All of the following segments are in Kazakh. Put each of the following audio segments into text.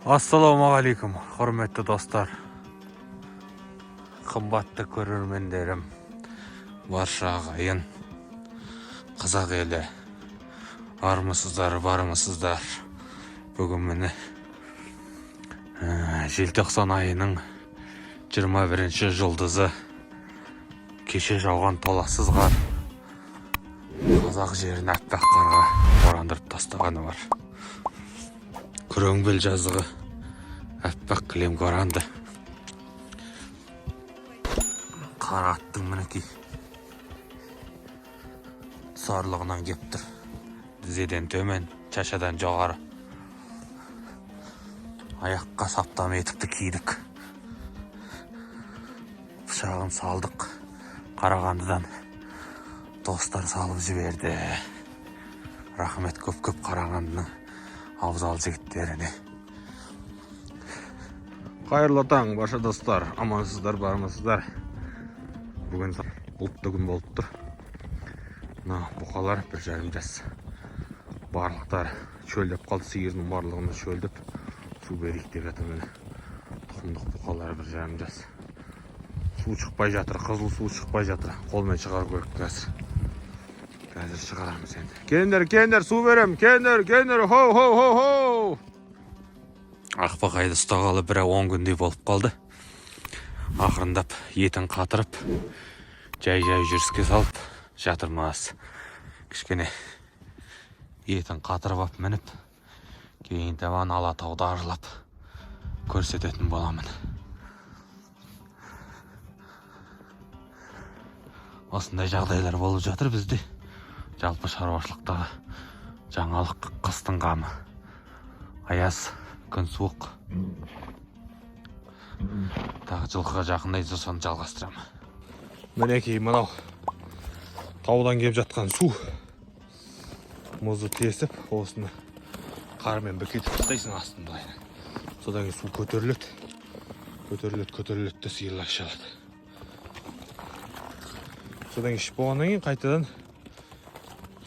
Ассалаумағалейкум, құрметті достар, қымбатты көрермендерім, барша ағайын, қазақ елі, армысыздар, бармысыздар. Бүгін міне желтоқсан айының 21-ші жұлдызы, кеше жауған толассыз қар қазақ жерін аппақ қарға орандырып тастағаны бар. Күреңбел жазығы аппақ кілемге оранды. Қар аттың мінекей сарлығынан кеп тұр. Тізеден төмен, шашадан жоғары. Аяққа саптама етікті кидік. Пышағын салдық. Қарағандыдан достар салып жіберді. Рахмет көп Қарағандының абзал жігіттеріне. Қайырлы таң, барша достар, амансыздар, бармысыздар. Бүгін бұлтты күн болып тұр. Бұқалар 1,5 жас. Барлықтар шөлдеп қалды, сиырдың барлығына шөлдеп су берейік деп жатыр. Тұқымдық бұқалар 1,5 жас. Су шықпай жатыр, қызыл су шықпай жатыр. Қолмен шығару керек қазір. Қазір шығарамыз енді. Келіңдер, су берем. Келіңдер, хоу. Ақбақайды ұстағалы 10 күндей болып қалды. Ақырындап етін қатырып, жай жүріске салып жатырмыз. Кішкене етін қатырып ап мініп, кейін табан Алатауды аралап көрсететін боламын. Осындай жағдайлар болып жатыр бізде. Жалпы шаруашылықтағы жаңалық қыстың қамы. Аяз, күн суық. Тағы жылқыға жақындайды, соны жалғастырамын. Мінекей мынау таудан кеп жатқан су. Мұзды тесіп, осыны қармен бекетіп тастайсың астын былай. Содан кейін су көтеріледі. Көтеріледі, сиырлар шалады. Содан ішіп болғаннан кейін қайтадан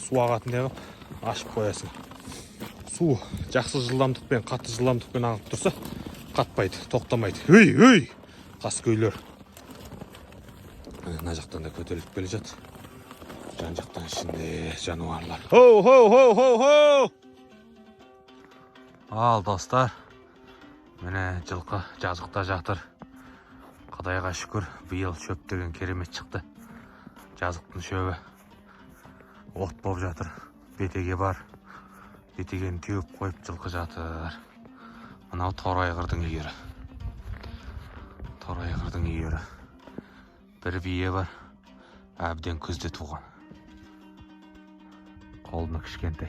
су ағатындай қылып ашып қоясың. Су жақсы жылдамдықпен, қатты жылдамдықпен ағып тұрса, қатпайды, тоқтамайды. Өй! Қаскөйлер. Мына жақтан да көтеріліп келе жатыр. Жан жақтан ішінде жануарлар. Хоу! Ал достар, міне жылқы жазықта жатыр. Құдайға шүкір, биыл шөп деген керемет шықты. Жазықтың шөбі от болып жатыр. Бетеге бар. Бетегені теуіп қойып жылқы жатыр. Мынау торайғырдың үйірі. Бір бие бар. Әбден күзде туған. Қолына кішкентай.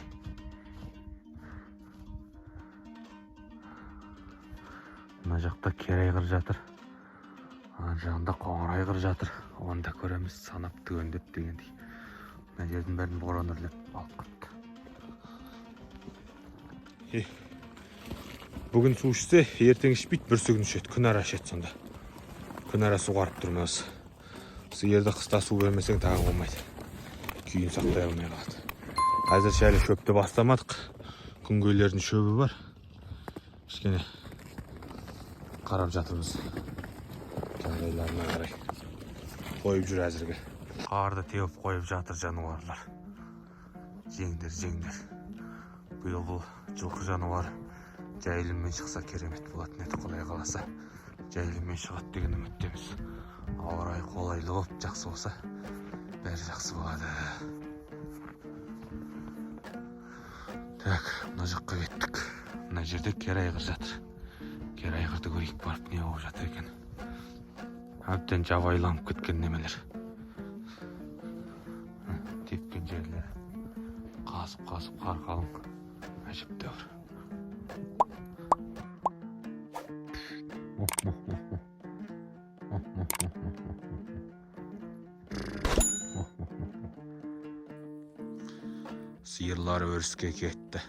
Мына жақта керайғыр жатыр. Жағында қоңырайғыр жатыр. Оны да көреміз, санап түгендеп дегендей. Мына жердің бәрін боран үрлеп алып қапты. Бүгін су ішсе, ертең ішпейді, бүрсігін ішеді, күн ара ішеді сонда. Күн ара су қарып тұрмыз. Сиырды қыста су бермесең тағы болмайды. Күйін сақтай алмай қалады. Әзірше әлі шөпті бастамадық. Күнгейлердің шөбі бар. Кішкене қарап жатырмыз. Жағдайларына қарай. Қойып жүр әзірге. Қарды теуіп қойып жатыр жануарлар. Жеңдер. Биыл бұл жылқы жануары жайылыммен шықса керемет болатын еді, Құдай қаласа. Жайылыммен шығады деген үміттеміз. Ауа райы қолайлы болып, жақсы болса, бәрі жақсы болады. Так, мына жаққа кеттік. Мына жерде керайғыр жатыр. Керайғырды көрейік барып, не болып жатыр екен. Әбден жабайланып кеткен немелер. Тепкен жерлер. Қасып қар қалың. Әжептәуір. Сиырлар өріске кетті.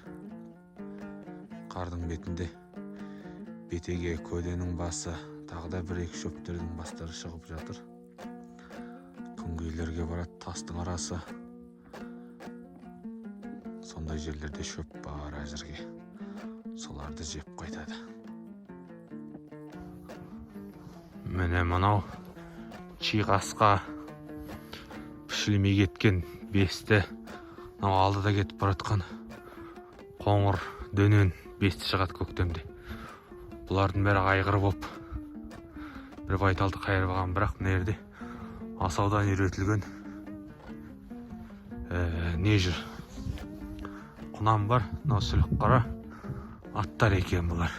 Қардың бетінде бетеге, көденің басы, тағы да 1-2 шөптердің бастары шығып жатыр. Күнгейлерге барады, тастың арасы. Сондай жерлерде шөп бар әзірге. Соларды жеп қайтады. Міне мынау чиғасқа пішілмей кеткен бесті, мынау алдыда кетіп баратқан қоңыр дөнен бесті шығады көктемде. Бұлардың бәрі айғыр боп бір байталды қайырбаған, бірақ мына жерде асаудан үйретілген не жүр? Құнан бар, мынау сүлік қара аттар екен бұлар.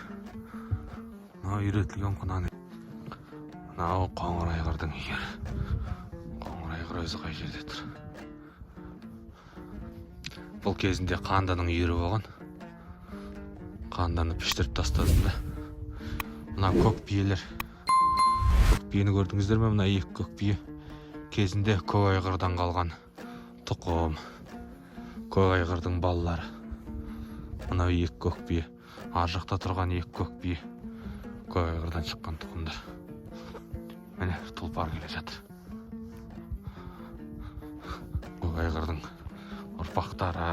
Мынау үйретілген құнан. Мынау қоңыр айғырдың егер. Қоңыр айғыр өзі қай жерде тұр? Бұл кезінде қандының үйірі болған. Қанданы піштіріп тастадым да. Мына көк биелер. Көк биені көрдіңіздер ме? Мына екі көк бие кезінде көк айғырдан қалған тұқым. Көк айғырдың балалары. Мына екі көк бие. Ар жақта тұрған екі көк бие көк айғырдан шыққан тұқымдар. Міне тұлпар келе жатыр. Көк айғырдың ұрпақтары.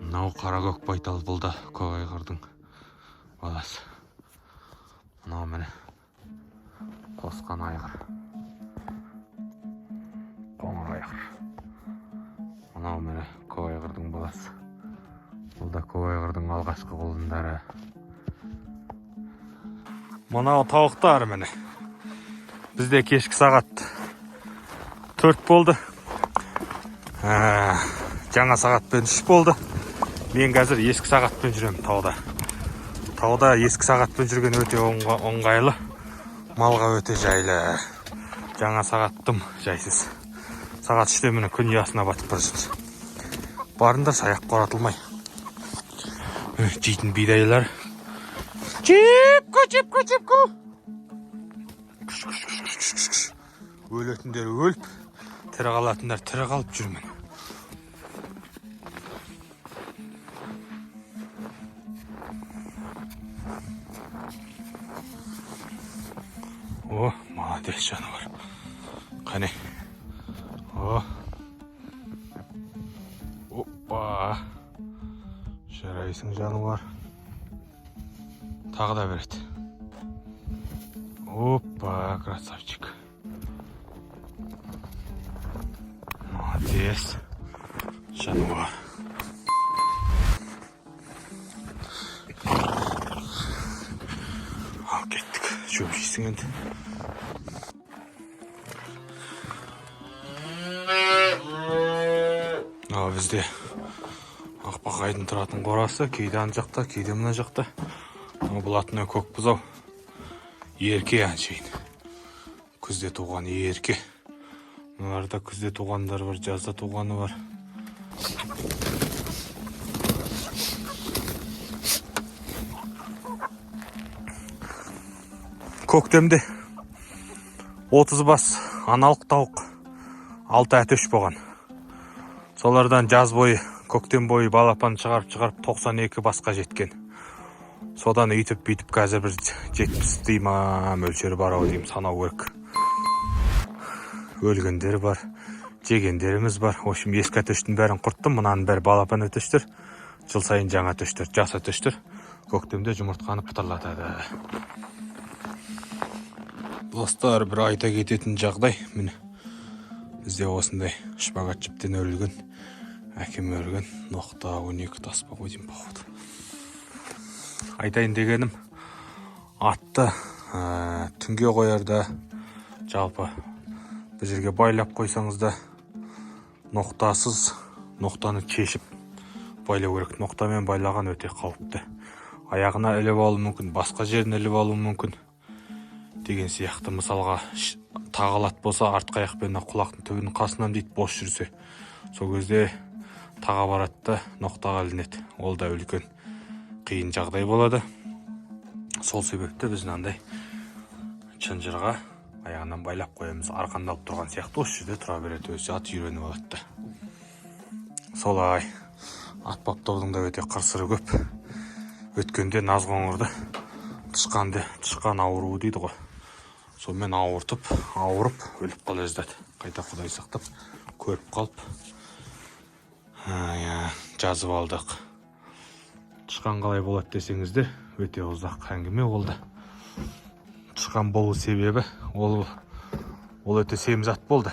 Мынау қара көк байтал, бұл да көк айғырдың баласы. Мынау міне қосқан айғыр. Қоңыр айғыр. Мынау міне көк айғырдың баласы. Бұл да көк айғырдың алғашқы құлындары. Мынау тауықтар міне. Бізде кешкі сағат 4 болды. Жаңа сағатпен 3 болды. Мен қазір ескі сағатпен жүремін тауда. Тауда ескі сағатпен жүрген өте оңғайлы. Малға өте жайлы. Жаңа сағаттым жайсыз. Сағат 3-те міне күн ұясына батып бара жатыр. Барында саяқ қоратылмай. Жейтін бидайлар. Чепко. Өлетіндер өліп, тірі қалатындар тірі қалып жүрмін. О, молодец жануар. Қане. О. Оппа. Жарайсың жануар. Тағы да береді. Оппа, красавчик. Молодец. Жануар. Ал кеттік. Шөп жейсің енді. Бізде ақбақайдың тұратын қорасы, кейде ана жақта, кейде мына жақта. Бұл атына көк бұзау. Ерке әншейін. Күзде туған ерке. Мұнарда күзде туғандар бар, жазда туғаны бар. Көктемде 30 бас аналық тауық, 6 әтеш болған. Солардан жаз бойы, көктем бойы балапан шығарып 92 басқа жеткен. Содан үйтіп қазір бір 70 дейма мөлшері бар ау деймін, санау керек. Өлгендері бар, жегендеріміз бар. Общем, ескі әтештің бәрін құрттым. Мұнаның бәрі балапан әтештер. Жыл сайын жаңа әтештер, жас әтештер. Көктемде жұмыртқаны пытырлатады. Достар, бір айта кететін жағдай. Міне, бізде осындай шпагат жіптен өрілген, әкем өрген ноқта 12 таспа қойдым походу. Айтайын дегенім, атты түнге қоярда, жалпы бір жерге байлап қойсаңыз да, ноқтасыз ноқтаны чешіп байлау керек. Ноқтамен байлаған өте қауіпті. Аяғына іліп алу мүмкін, басқа жерін іліп алу мүмкін деген сияқты. Мысалға тағалат болса, артқы аяқпен құлақтың түбінің қасынан дейді бос жүрсе, сол кезде таға баратта ноқтаға ілінеді. Ол да үлкен қиын жағдай болады. Сол себепті біз мынандай шынжырға аяғынан байлап қоямыз. Арқандалып тұрған сияқты осы жерде тұра береді, өзі ат үйреніп алады. Солай ат баптаудың да өте қыр-сыры көп. Өткенде Назқоңырды тышқан ауруы дейді ғой. Сонымен ауырып өліп қала жаздады. Қайта құдай сақтап көріп қалып жазып алдық. Тышқан қалай болады десеңіздер, өте ұзақ әңгіме болды. тышқан болу себебі ол өте семізат болды.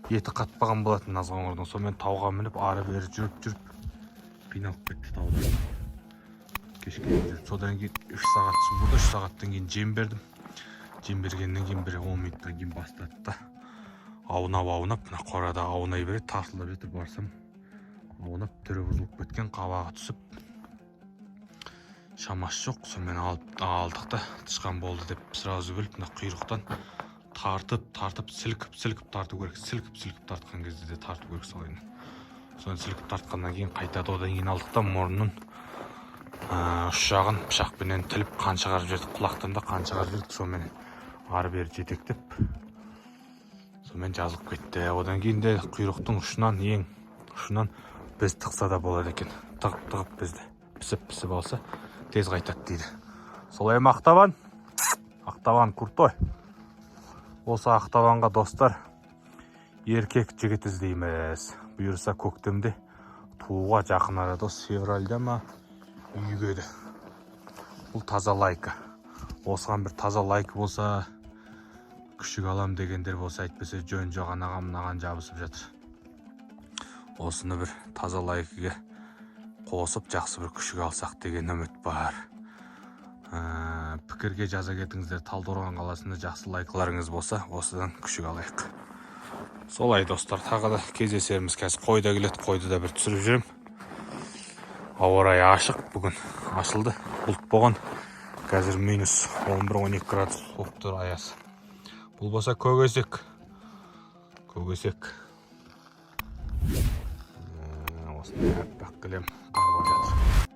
Еті қатпаған болатын Назғоңырдың. Сонымен тауға мініп ары бері жүріп қиналып кетті таудан. Кешке жүріп содан кейін 3 сағат су болды. 3 сағаттан кейін жем бердім. Жем бергеннен кейін бір 10 минуттан кейін бастады да аунап мына қорада аунай береді. Тартылып жетіп барсам аунап түрі бұзылып кеткен, қабағы түсіп шамасы жоқ. Сонымен алдық та тышқан болды деп сразу біліп мына құйрықтан тартып сілкіп тарту керек. Сілкіп тартқан кезде де тарту керек солайын. Соны сілкіп тартқаннан кейін қайтады. Одан кейін алдық та мұрнын үш жағын пышақпенен тіліп қан шығарып жібердік. Құлақтан да қан шығарып жібердік. Сонымен ары бері жетектеп сонымен жазылып кетті. Одан кейін де құйрықтың ұшынан біз тықса да болады екен. Тығып бізді пісіп алса тез қайтады дейді. Солай ма Ақтабан? Ақтабан крутой. Осы Ақтабанға достар еркек жігіт іздейміз. Бұйырса көктемде туға жақын арада февральда ма үйгеді. Бұл таза лайка. Осыған бір таза лайк болса, күшік алам дегендер болса, әйтпесе жөн жоған мынаған жабысып жатыр. Осыны бір таза лайкіге қосып жақсы бір күшік алсақ деген үміт бар. Пікірге жаза кетіңіздер. Талдықорған қаласында жақсы лайкларыңыз болса, осыдан күшік алайық. Солай достар, тағы да кездесерміз. Қазір қойда келеді, қойды да бір түсіріп жүрем. Ауа райы ашық, бүгін ашылды. Бұлт болған. Қазір минус 11-12 градус болып тұр аяз. Бұл болса көгесек. Осында әппақ кілем қар болып жатыр.